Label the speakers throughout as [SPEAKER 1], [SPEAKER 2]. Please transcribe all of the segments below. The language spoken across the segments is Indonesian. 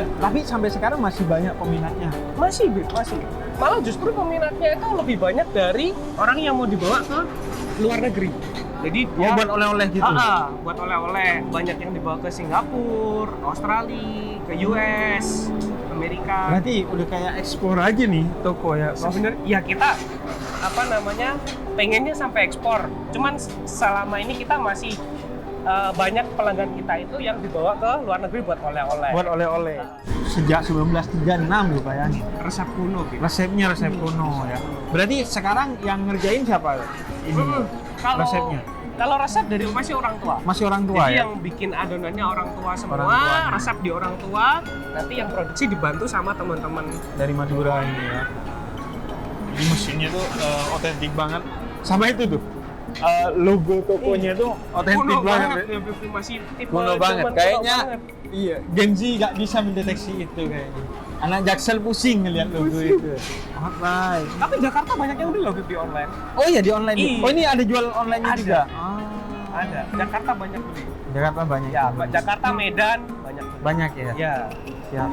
[SPEAKER 1] Tapi sampai sekarang masih banyak peminatnya.
[SPEAKER 2] Masih, Bib, masih. Malah justru peminatnya itu lebih banyak dari orang yang mau dibawa ke luar negeri. Jadi dia
[SPEAKER 1] buat oleh-oleh gitu.
[SPEAKER 2] Buat oleh-oleh. Banyak yang dibawa ke Singapura, Australia, ke US, Amerika.
[SPEAKER 1] Berarti udah kayak ekspor aja nih toko ya.
[SPEAKER 2] Sebenarnya ya kita pengennya sampai ekspor. Cuman selama ini kita masih banyak pelanggan kita itu yang dibawa ke luar negeri buat oleh-oleh.
[SPEAKER 1] Buat oleh-oleh. Sejak 1936 loh bayangin.
[SPEAKER 2] Resep kuno gitu.
[SPEAKER 1] Resepnya resep kuno ya. Berarti sekarang yang ngerjain siapa ini? Resepnya.
[SPEAKER 2] Kalau resep dari masih orang tua.
[SPEAKER 1] Masih orang tua.
[SPEAKER 2] Jadi
[SPEAKER 1] ya?
[SPEAKER 2] yang bikin adonannya orang tua semua,
[SPEAKER 1] Orang tuanya.
[SPEAKER 2] resep di orang tua, nanti yang produksi dibantu sama teman-teman
[SPEAKER 1] Dari Madura ini ya. Ini mesinnya tuh otentik banget. Sama itu tuh. Logo tokonya tuh otentik banget.
[SPEAKER 2] Ya, masih tipe
[SPEAKER 1] Kuno banget.
[SPEAKER 2] zaman
[SPEAKER 1] Kayaknya
[SPEAKER 2] kuno banget.
[SPEAKER 1] iya, Gen Z nggak bisa mendeteksi itu kayaknya. Anak Jaksel pusing ngeliat logo itu. Alright.
[SPEAKER 2] Tapi Jakarta banyak yang beli loh di online.
[SPEAKER 1] Oh iya di online.
[SPEAKER 2] Iya.
[SPEAKER 1] Oh ini ada jual online-nya
[SPEAKER 2] Ada.
[SPEAKER 1] juga.
[SPEAKER 2] Ada. Jakarta banyak beli.
[SPEAKER 1] Jakarta banyak.
[SPEAKER 2] Ya, Jakarta, Medan banyak beli.
[SPEAKER 1] Banyak ya.
[SPEAKER 2] Ya.
[SPEAKER 1] Siap.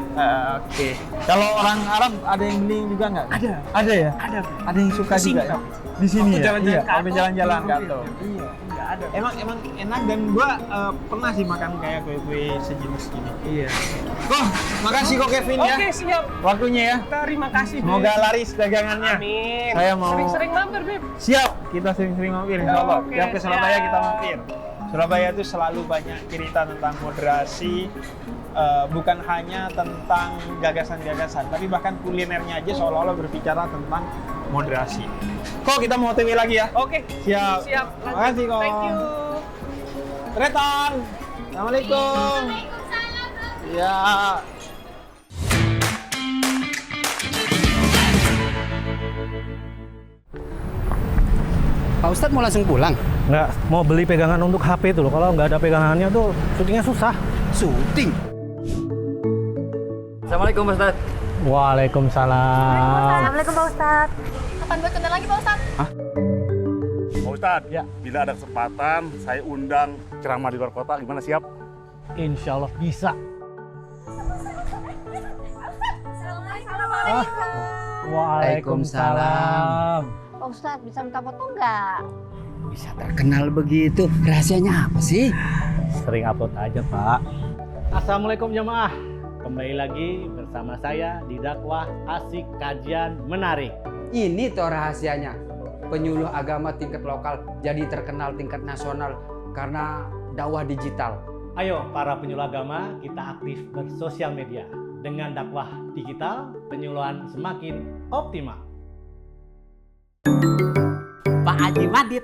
[SPEAKER 1] Oke. Kalau orang Arab ada yang beli juga nggak?
[SPEAKER 2] Ada.
[SPEAKER 1] Ada ya?
[SPEAKER 2] Ada.
[SPEAKER 1] Ada yang suka
[SPEAKER 2] Di sini,
[SPEAKER 1] juga ya?
[SPEAKER 2] Kak.
[SPEAKER 1] Di sini
[SPEAKER 2] Waktu
[SPEAKER 1] ya?
[SPEAKER 2] jalan-jalan
[SPEAKER 1] Iya,
[SPEAKER 2] ke Ato,
[SPEAKER 1] sampai jalan-jalan ke Ato.
[SPEAKER 2] Iya, iya ada.
[SPEAKER 1] Emang enak dan gua pernah sih makan kayak kue-kue sejenis gini.
[SPEAKER 2] Iya.
[SPEAKER 1] Kok, makasih kok Kevin ya.
[SPEAKER 2] Oke, siap.
[SPEAKER 1] Waktunya ya.
[SPEAKER 2] Terima kasih.
[SPEAKER 1] Semoga
[SPEAKER 2] Beb.
[SPEAKER 1] laris dagangannya.
[SPEAKER 2] Amin.
[SPEAKER 1] Saya mau
[SPEAKER 2] Sering-sering mampir, Beb.
[SPEAKER 1] Siap, kita sering-sering mampir insya Allah.
[SPEAKER 2] Oke,
[SPEAKER 1] Tiap ke Surabaya
[SPEAKER 2] siap.
[SPEAKER 1] kita mampir. Surabaya itu selalu banyak cerita tentang moderasi, bukan hanya tentang gagasan-gagasan, tapi bahkan kulinernya aja seolah-olah berbicara tentang moderasi. Kok kita mau OTW lagi ya?
[SPEAKER 2] Oke.
[SPEAKER 1] Siap.
[SPEAKER 2] Siap. Lanjut.
[SPEAKER 1] Makasih kok.
[SPEAKER 2] Thank you.
[SPEAKER 1] Retan. Assalamualaikum. Ya.
[SPEAKER 3] Pak Ustadz mau langsung pulang?
[SPEAKER 4] Nggak, mau beli pegangan untuk HP itu loh. Kalau nggak ada pegangannya tuh syutingnya susah.
[SPEAKER 3] Syuting? Assalamualaikum Pak Ustadz.
[SPEAKER 4] Waalaikumsalam.
[SPEAKER 5] Assalamualaikum Pak Ustadz. Kapan buat konten lagi Pak Ustadz?
[SPEAKER 6] Pak Ustadz,
[SPEAKER 4] Ya.
[SPEAKER 6] bila ada kesempatan, saya undang ceramah di luar kota, gimana siap?
[SPEAKER 4] Insya Allah bisa. Waalaikumsalam.
[SPEAKER 5] Pak Ustadz bisa minta foto nggak?
[SPEAKER 3] Bisa terkenal begitu. Rahasianya apa sih?
[SPEAKER 4] Sering upload aja, Pak. Assalamualaikum jemaah. Kembali lagi bersama saya di dakwah asik kajian menarik.
[SPEAKER 3] Ini toh rahasianya. Penyuluh agama tingkat lokal jadi terkenal tingkat nasional karena dakwah digital.
[SPEAKER 4] Ayo para penyuluh agama, kita aktif bersosial media. Dengan dakwah digital, penyuluhan semakin optimal.
[SPEAKER 7] Pak Haji Madid,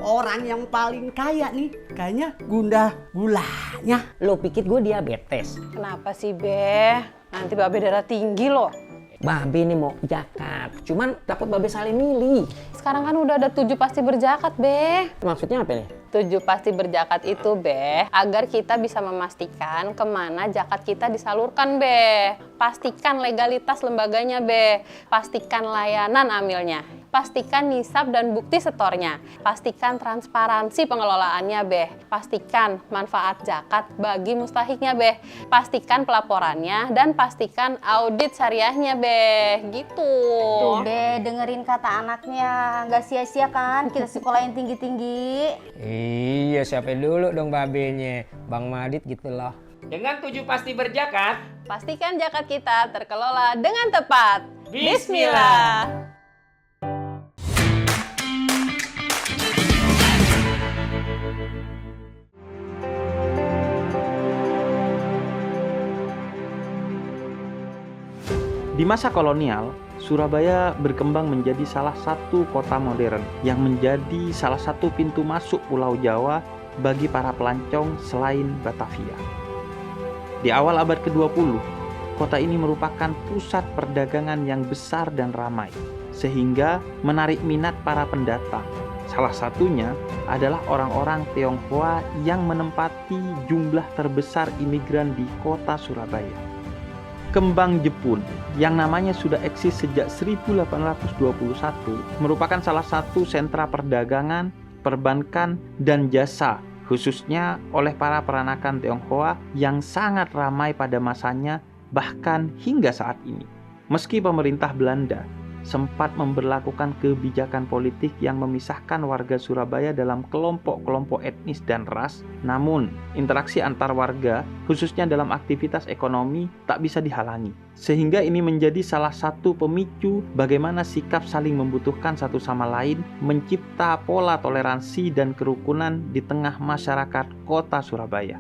[SPEAKER 7] orang yang paling kaya nih, kayaknya gundah gulanya. Lo pikir gue diabetes?
[SPEAKER 5] Kenapa sih Be? Nanti Babe darah tinggi loh.
[SPEAKER 7] Babe nih mau zakat, cuman takut Babe salah milih.
[SPEAKER 5] Sekarang kan udah ada 7 pasti berzakat Be.
[SPEAKER 7] Maksudnya apa nih?
[SPEAKER 5] 7 pasti berzakat itu Be, agar kita bisa memastikan kemana zakat kita disalurkan Be. Pastikan legalitas lembaganya Be. Pastikan layanan amilnya. Pastikan nisab dan bukti setornya. Pastikan transparansi pengelolaannya Be. Pastikan manfaat zakat bagi mustahiknya Be. Pastikan pelaporannya dan pastikan audit syariahnya Be. Gitu.
[SPEAKER 8] Tuh Be, dengerin kata anaknya, nggak sia-sia kan kita sekolah yang tinggi-tinggi.
[SPEAKER 7] Iya, siapa dulu dong babenya, Bang Madid gitu loh.
[SPEAKER 9] Dengan 7 pasti berzakat,
[SPEAKER 5] Pastikan zakat kita terkelola dengan tepat. Bismillah.
[SPEAKER 10] Di masa kolonial, Surabaya berkembang menjadi salah satu kota modern yang menjadi salah satu pintu masuk Pulau Jawa bagi para pelancong selain Batavia. Di awal abad ke-20, kota ini merupakan pusat perdagangan yang besar dan ramai, sehingga menarik minat para pendatang. Salah satunya adalah orang-orang Tionghoa yang menempati jumlah terbesar imigran di kota Surabaya. Kembang Jepun yang namanya sudah eksis sejak 1821 merupakan salah satu sentra perdagangan, perbankan, dan jasa khususnya oleh para peranakan Tionghoa yang sangat ramai pada masanya Bahkan hingga saat ini, meski pemerintah Belanda sempat memberlakukan kebijakan politik yang memisahkan warga Surabaya dalam kelompok-kelompok etnis dan ras, namun interaksi antar warga, khususnya dalam aktivitas ekonomi, tak bisa dihalangi. Sehingga ini menjadi salah satu pemicu bagaimana sikap saling membutuhkan satu sama lain, mencipta pola toleransi dan kerukunan di tengah masyarakat kota Surabaya.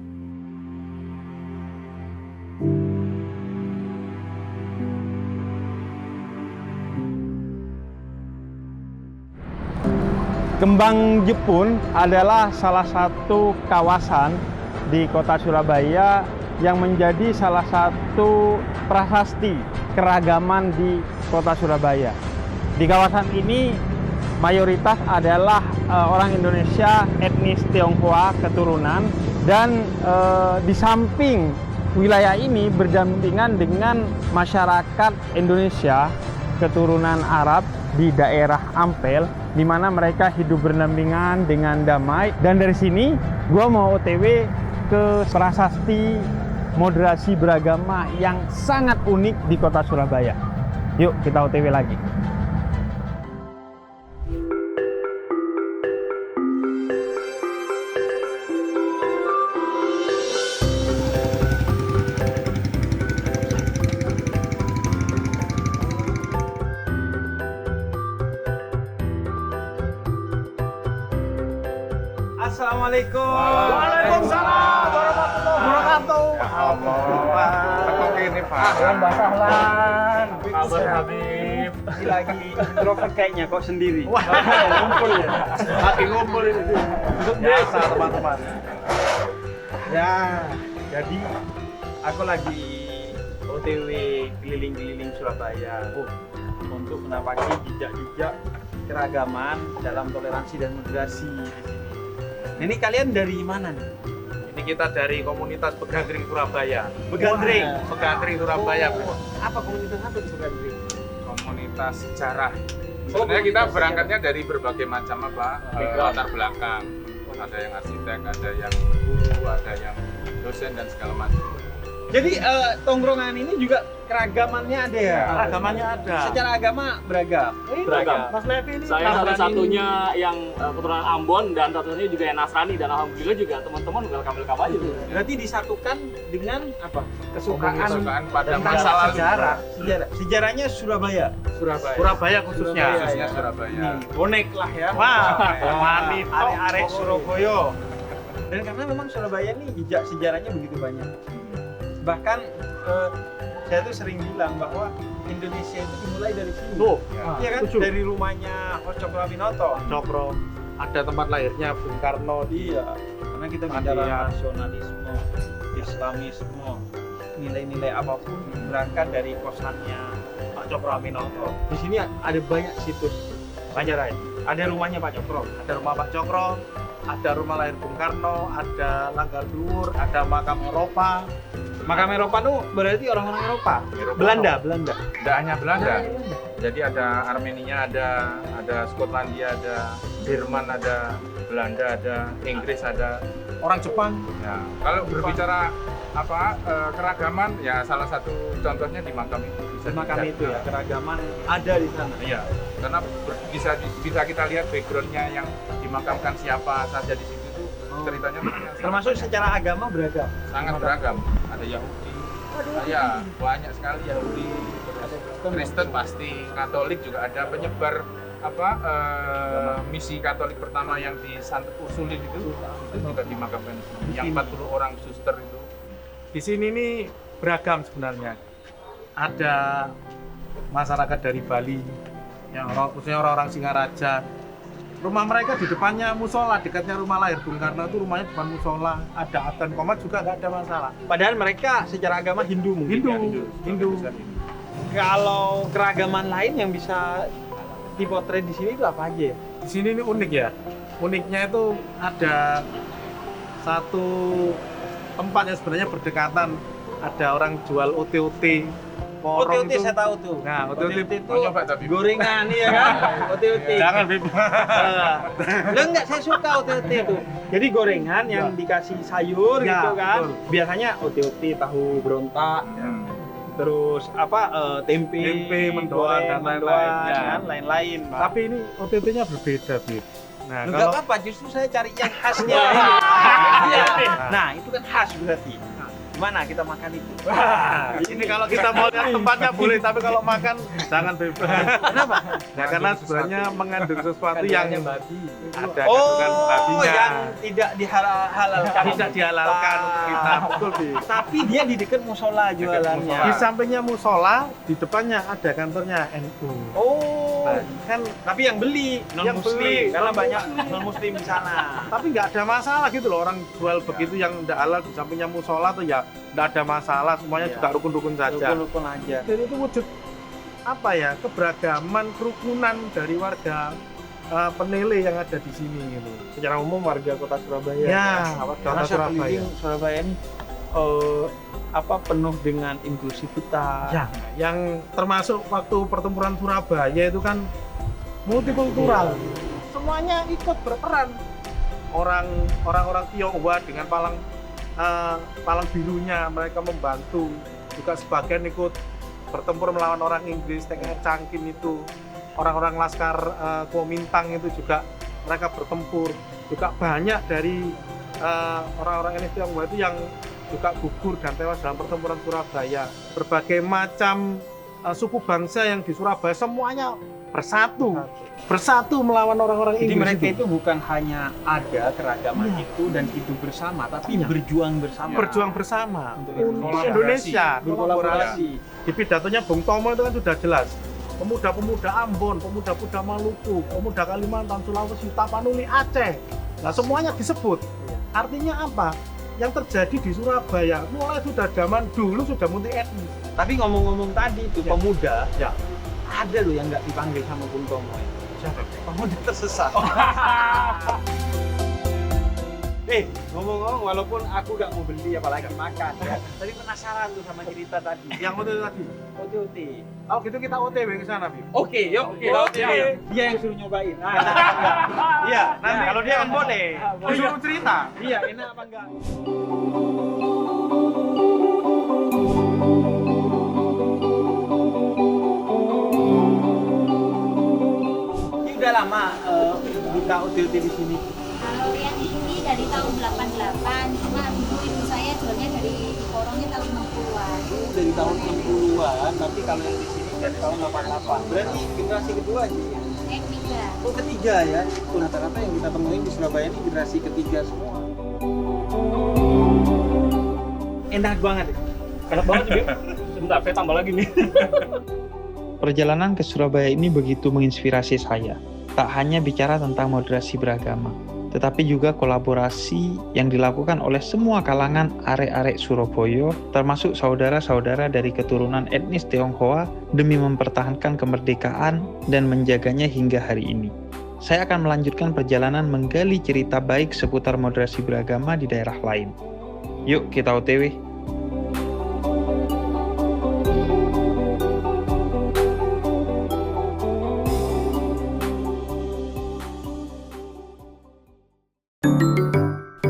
[SPEAKER 1] Kembang Jepun adalah salah satu kawasan di kota Surabaya yang menjadi salah satu prasasti keragaman di kota Surabaya. Di kawasan ini mayoritas adalah orang Indonesia etnis Tionghoa keturunan dan di samping wilayah ini berdampingan dengan masyarakat Indonesia keturunan Arab di daerah Ampel, di mana mereka hidup berdampingan dengan damai. Dan dari sini gua mau OTW ke prasasti moderasi beragama yang sangat unik di kota Surabaya. Yuk kita OTW lagi. Assalamualaikum.
[SPEAKER 2] Waalaikumsalam warahmatullahi wabarakatuh.
[SPEAKER 6] Ini Pak.
[SPEAKER 2] Sahlan.
[SPEAKER 6] Kabar Habib.
[SPEAKER 1] Ini lagi introvert kayaknya kok sendiri.
[SPEAKER 6] Ngumpul ya. Lagi ngumpul ini. Biasa teman-teman.
[SPEAKER 1] Ya, jadi aku lagi OTW keliling-keliling Surabaya untuk menapaki jejak-jejak keragaman dalam toleransi dan moderasi di sini. Ini kalian dari mana nih?
[SPEAKER 6] Ini kita dari komunitas Begandring Surabaya.
[SPEAKER 1] Begandring.
[SPEAKER 6] Begandring Surabaya.
[SPEAKER 1] Apa komunitas apa di Begandring?
[SPEAKER 6] Komunitas sejarah. Sebenarnya kita berangkatnya dari berbagai macam latar belakang. Ada yang arsitek, ada yang guru, ada yang dosen dan segala macam.
[SPEAKER 1] Jadi tongkrongan ini juga keragamannya ada ya?
[SPEAKER 6] Keragamannya ada.
[SPEAKER 1] Secara agama beragam.
[SPEAKER 11] Beragam.
[SPEAKER 1] Mas Levi ini
[SPEAKER 11] Saya satu-satunya yang keturunan Ambon dan satu-satunya juga yang Nasrani, dan alhamdulillah juga teman-teman welcome aja tuh.
[SPEAKER 1] Berarti disatukan dengan apa? Kesukaan
[SPEAKER 6] pada
[SPEAKER 1] tentang
[SPEAKER 6] masa lalu.
[SPEAKER 1] Sejarah. Sejarahnya Surabaya.
[SPEAKER 6] Surabaya khususnya. Khususnya Surabaya.
[SPEAKER 1] Bonek lah ya. Wah, mani arek Surabaya. Dan karena memang Surabaya ini jejak sejarahnya begitu banyak. Bahkan saya tuh sering bilang bahwa Indonesia itu dimulai dari sini. Iya kan? Dari rumahnya Cokro-Aminoto.
[SPEAKER 6] Cokro. Ada tempat lahirnya Bung Karno.
[SPEAKER 1] Iya. Karena kita bicara nasionalisme, Islamisme, nilai-nilai apapun berangkat dari kosannya Pak Cokro-Aminoto. Di sini ada banyak situs sejarah. Ada rumahnya Pak Cokro,
[SPEAKER 6] Ada rumah Pak Cokro, ada rumah lahir Bung Karno, ada Langgar Dhuwur, ada makam Eropa.
[SPEAKER 1] Makam Eropa tuh berarti orang-orang Eropa. Belanda.
[SPEAKER 6] Tidak hanya Belanda. Jadi ada Armenia, ada Skotlandia, ada Jerman, ada Belanda, ada Inggris, ada orang Jepang. Ya, kalau berbicara keragaman, ya salah satu contohnya di makam itu.
[SPEAKER 1] Di makam itu ya, keragaman ada di sana.
[SPEAKER 6] Iya, karena bisa kita lihat backgroundnya yang dimakamkan siapa saja di situ tuh ceritanya.
[SPEAKER 1] Termasuk secara agama beragam.
[SPEAKER 6] Sangat beragam. Ada Yahudi, ya banyak sekali Yahudi, Kristen pasti, Katolik juga ada penyebar misi Katolik pertama yang di Santa Ursulin itu juga dimakamkan yang 40 orang suster itu.
[SPEAKER 2] Di sini nih beragam sebenarnya. Ada masyarakat dari Bali, yang khususnya orang-orang Singaraja. Rumah mereka di depannya musola, dekatnya rumah lahir Bung Karno itu rumahnya depan musola. Ada adzan qomat juga nggak ada masalah.
[SPEAKER 1] Padahal mereka secara agama Hindu mungkin.
[SPEAKER 2] Hindu.
[SPEAKER 1] Kalau keragaman lain yang bisa dipotret di sini itu apa aja ya?
[SPEAKER 2] Di sini ini unik ya. Uniknya itu ada satu tempat yang sebenarnya berdekatan. Ada orang jual OT-OT.
[SPEAKER 1] OT-OT saya tahu tuh.
[SPEAKER 2] Nah, OT-OT
[SPEAKER 1] itu
[SPEAKER 6] coba tapi
[SPEAKER 1] gorengan ya kan? OT-OT.
[SPEAKER 2] Jangan, Bib.
[SPEAKER 1] Lah enggak, saya suka OT-OT itu. Jadi gorengan yang dikasih sayur
[SPEAKER 2] Ya,
[SPEAKER 1] gitu kan.
[SPEAKER 2] betul.
[SPEAKER 1] Biasanya OT-OT tahu berontak. terus tempe,
[SPEAKER 2] mendoan, dan lain-lain. Ya.
[SPEAKER 1] dan lain-lain, Pak.
[SPEAKER 2] Tapi ini OTT-nya berbeda, Bib. Nah,
[SPEAKER 1] Nggak apa-apa, justru saya cari yang khasnya. Nah, itu kan khas berarti. Gimana kita makan itu?
[SPEAKER 2] Wah, ini kalau kita mau lihat tempatnya boleh, tapi kalau makan jangan bebas.
[SPEAKER 1] Kenapa?
[SPEAKER 2] Nah, karena sebenarnya mengandung sesuatu yang ada
[SPEAKER 1] Oh,
[SPEAKER 2] kandungan babinya.
[SPEAKER 1] yang tidak dihalalkan.
[SPEAKER 2] Tidak dihalalkan untuk kita, betul, Bib.
[SPEAKER 1] Tapi dia di dekat musola jualannya.
[SPEAKER 2] Di sampingnya musola, di depannya ada kantornya NU.
[SPEAKER 1] Oh,
[SPEAKER 2] Nah, kan
[SPEAKER 1] tapi yang beli non muslim
[SPEAKER 2] beli,
[SPEAKER 1] karena
[SPEAKER 2] non-
[SPEAKER 1] banyak non muslim di sana.
[SPEAKER 2] tapi nggak ada masalah gitu loh, orang jual begitu yang tidak halal di sampingnya musola tuh ya nggak ada masalah, semuanya
[SPEAKER 1] Iya.
[SPEAKER 2] juga rukun-rukun saja.
[SPEAKER 1] Rukun-rukun aja.
[SPEAKER 2] Jadi itu wujud apa ya, keberagaman, kerukunan dari warga penele yang ada di sini gitu.
[SPEAKER 1] Secara umum warga kota Surabaya.
[SPEAKER 2] Ya,
[SPEAKER 1] karena
[SPEAKER 2] kota
[SPEAKER 1] saya
[SPEAKER 2] Surabaya.
[SPEAKER 1] keliling Surabaya ini penuh dengan inklusivitas.
[SPEAKER 2] Ya, yang termasuk waktu pertempuran Surabaya itu kan multikultural. Semuanya ikut berperan. Orang-orang Tionghoa dengan palang birunya mereka membantu. Juga sebagian ikut bertempur melawan orang Inggris, TKR Cangkin itu. Orang-orang Laskar Kuomintang itu juga mereka bertempur. Juga banyak dari orang-orang etnis Tionghoa itu yang juga gugur dan tewas dalam pertempuran Surabaya. Berbagai macam suku bangsa yang di Surabaya semuanya bersatu melawan orang-orang
[SPEAKER 1] Jadi
[SPEAKER 2] Inggris.
[SPEAKER 1] mereka itu bukan hanya ada keragaman itu dan hidup bersama, tapi berjuang bersama.
[SPEAKER 2] Berjuang bersama untuk
[SPEAKER 1] Kolaborasi.
[SPEAKER 2] Indonesia,
[SPEAKER 1] Berkolaborasi.
[SPEAKER 2] Di pidatonya Bung Tomo itu kan sudah jelas. Pemuda-pemuda Ambon, pemuda-pemuda Maluku, pemuda Kalimantan, Sulawesi, Tapanuli, Aceh. Nah, semuanya disebut. Artinya apa? Yang terjadi di Surabaya mulai sudah zaman dulu sudah multi etnis.
[SPEAKER 1] Tapi ngomong-ngomong tadi itu pemuda,
[SPEAKER 2] Ya.
[SPEAKER 1] ada loh yang nggak dipanggil sama Bung Tomo.
[SPEAKER 2] Siapa?
[SPEAKER 1] Pemuda tersesat. Ngomong-ngomong, walaupun aku nggak mau beli apalagi makan, ya, tapi penasaran tuh sama cerita tadi.
[SPEAKER 2] Yang OTT tadi.
[SPEAKER 1] OTT.
[SPEAKER 2] Oh gitu kita OTW ke sana, Bib.
[SPEAKER 1] Oke, yuk kita OTW. Dia yang suruh nyobain. Iya, nanti kalau dia kan boleh.
[SPEAKER 2] Disuruh cerita.
[SPEAKER 1] Iya, enak apa enggak? Ini udah lama buka OTT di sini.
[SPEAKER 8] Kalau yang ini dari tahun 88, cuma dulu ibu saya jualnya dari Porongnya tahun 60-an.
[SPEAKER 1] Dari tahun 60-an, tapi kalau yang di sini dari tahun 88. Berarti generasi kedua aja ya?
[SPEAKER 8] Yang tiga.
[SPEAKER 1] Oh, ketiga ya? Rata-rata yang kita temuin di Surabaya ini generasi ketiga semua. Enak banget ya?
[SPEAKER 11] Enak banget sih, Bib. Sebentar, saya tambah lagi nih.
[SPEAKER 10] Perjalanan ke Surabaya ini begitu menginspirasi saya. Tak hanya bicara tentang moderasi beragama, tetapi juga kolaborasi yang dilakukan oleh semua kalangan arek-arek Surabaya, termasuk saudara-saudara dari keturunan etnis Tionghoa demi mempertahankan kemerdekaan dan menjaganya hingga hari ini. Saya akan melanjutkan perjalanan menggali cerita baik seputar moderasi beragama di daerah lain. Yuk kita OTW!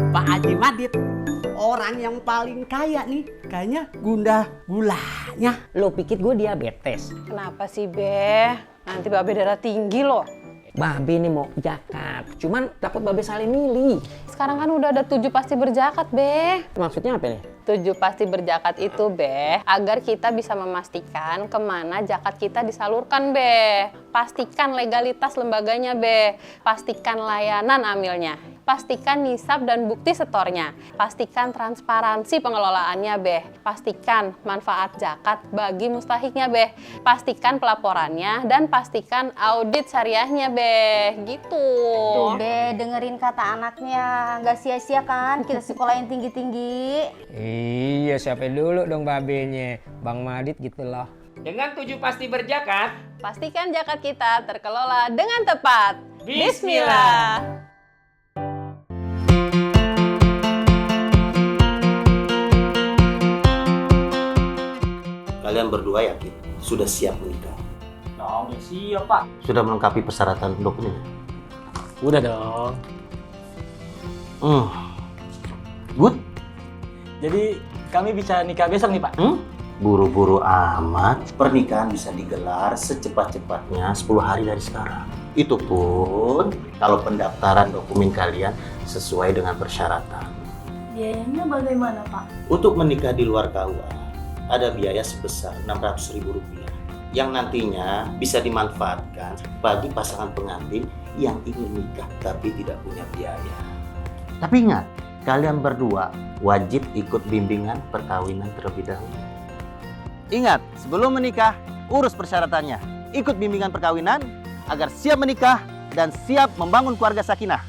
[SPEAKER 7] Pak Haji Madit, orang yang paling kaya nih, kayaknya gundah gulanya. Lo pikir gue diabetes?
[SPEAKER 5] Kenapa sih, Be? Nanti Babe darah tinggi loh.
[SPEAKER 7] Babe nih mau zakat, cuman takut Babe salah milih.
[SPEAKER 5] Sekarang kan udah ada 7 pasti berzakat, Be.
[SPEAKER 7] Maksudnya apa nih?
[SPEAKER 5] 7 pasti berzakat itu, Be, agar kita bisa memastikan kemana zakat kita disalurkan, Be. Pastikan legalitas lembaganya, Be. Pastikan layanan amilnya. Pastikan nisab dan bukti setornya. Pastikan transparansi pengelolaannya, Be. Pastikan manfaat zakat bagi mustahiknya, Be. Pastikan pelaporannya dan pastikan audit syariahnya, Be. Gitu.
[SPEAKER 8] Tuh, Be, dengerin kata anaknya. Nggak sia-sia kan kita sekolah yang tinggi-tinggi.
[SPEAKER 3] Iya, siapa dulu dong babenya. Bang Madit gitu loh.
[SPEAKER 9] Dengan 7 pasti berzakat,
[SPEAKER 5] Pastikan zakat kita terkelola dengan tepat.
[SPEAKER 9] Bismillah.
[SPEAKER 12] Kalian berdua yakin sudah siap menikah?
[SPEAKER 11] Nah, udah siap, Pak.
[SPEAKER 12] Sudah melengkapi persyaratan dokumen?
[SPEAKER 11] Udah dong.
[SPEAKER 12] Good.
[SPEAKER 11] Jadi kami bisa nikah besok nih, Pak.
[SPEAKER 12] Buru-buru amat. Pernikahan bisa digelar secepat-cepatnya 10 hari dari sekarang. Itu pun kalau pendaftaran dokumen kalian sesuai dengan persyaratan.
[SPEAKER 13] Biayanya bagaimana, Pak?
[SPEAKER 12] Untuk menikah di luar KUA, ada biaya sebesar Rp600.000 yang nantinya bisa dimanfaatkan bagi pasangan pengantin yang ingin nikah tapi tidak punya biaya. Tapi ingat, kalian berdua wajib ikut bimbingan perkawinan terlebih dahulu. Ingat, sebelum menikah, urus persyaratannya. Ikut bimbingan perkawinan agar siap menikah dan siap membangun keluarga sakinah.